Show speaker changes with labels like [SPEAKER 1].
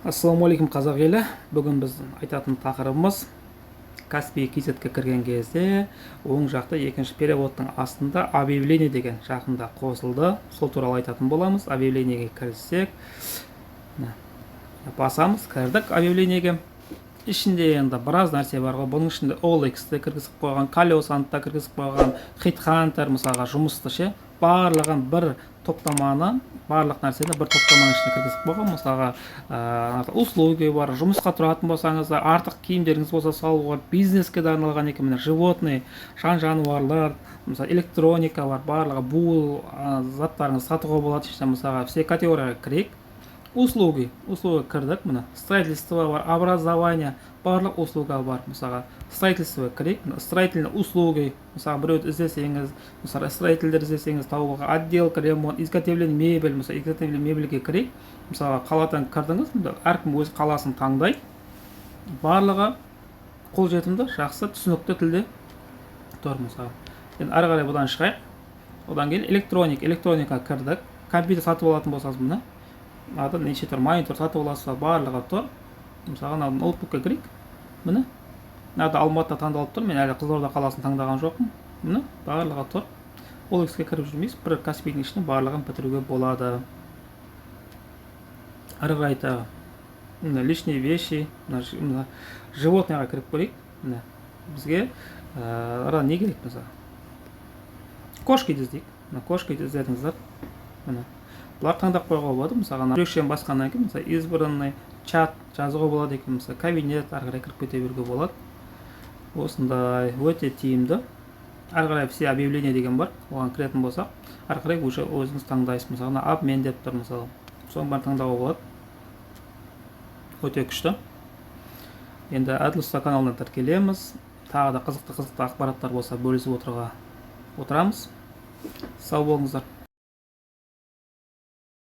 [SPEAKER 1] Ассалаумағалейкум қазақ елі. Бүгін біз айтатын тақырыбымыз Каспий KZ-ге кірген кезде оң жақта екінші переводтың астында объявление деген жақында қосылды. Сол туралы айтатын боламыз. Объявлениеге кірсек, басамыз, кірдік объявлениеге. Ішінде енді біраз нәрсе бар ғой. Бұның ішінде OLX-ті кіргізіп қойған, Колесаны-да кіргізіп қойған, HeadHunter мысалға жұмысты ше, барлығын бір топтаманы, барлық нәрсені бір топтаманың ішіне кіргізіп қойған. Мысалға услуги бар, жұмысқа тұратын болсаңыз, артық киімдеріңіз болса салуға, бизнеске де арналған екен, міне животный, жан жануарлар, мысалы электроника бар, барлығы бұл заттарыңызды сатуға болады. Мысалға все категорияға кірейік. Услуги кірдік, міне строительство бар, образование, барлық услуга бар. Мысалға строительство кірейік, строительные услуги, мысалға біреуді іздесеңіз, мысалға строительдер іздесеңіз табуға, отделка, ремонт, изготовление мебель, мысалға изготовление мебельге кірейік. Мысалға қаладан кірдіңіз, әркім өз қаласын таңдай, барлығы қолжетімді, жақсы, түсінікті тілде тұр. Мысалға енді ары қарай бұдан шығайық. Одан кейін электроника кірдік. Компьютер сатып алатын болсаңыз, міне неше тұр, монитор сатып аласыз, барлығы тұр. Мысалға ноутбукқа кірейік. Міне Алматыда таңдалып тұр. Мен әлі Қызылорда қаласын таңдаған жоқпын. Міне барлығы тұр. OLX-ке кіріп жүрмейсіз, бір Каспийдің ішіне барлығын бітіруге болады. Ары қарай тағы лишние вещи, животныйға кіріп көрейік. Міне бізге не керек? Мысалы кошкиді іздейік. Кошкиді іздедіңіздер. Міне бұлар таңдап қойға болады. Мысалға біреушен басқаннан кейін, мысалы избранный, чат жазуға болады екен, мысалы кабинет, ары қарай кіріп кете беруге болады. Осындай өте тиімді. Ары қарай все объявление деген бар. Оған кіретін болсақ, ары қарай уже өзіңіз таңдайсыз. Мысалы обмен деп тұр, мысалы соның бәрін таңдауға болады. Өте күшті. Енді Әділ-Ұста каналына тіркелеміз. Тағы да қызықты ақпараттар болса бөлісіп отырамыз. Сау болыңыздар.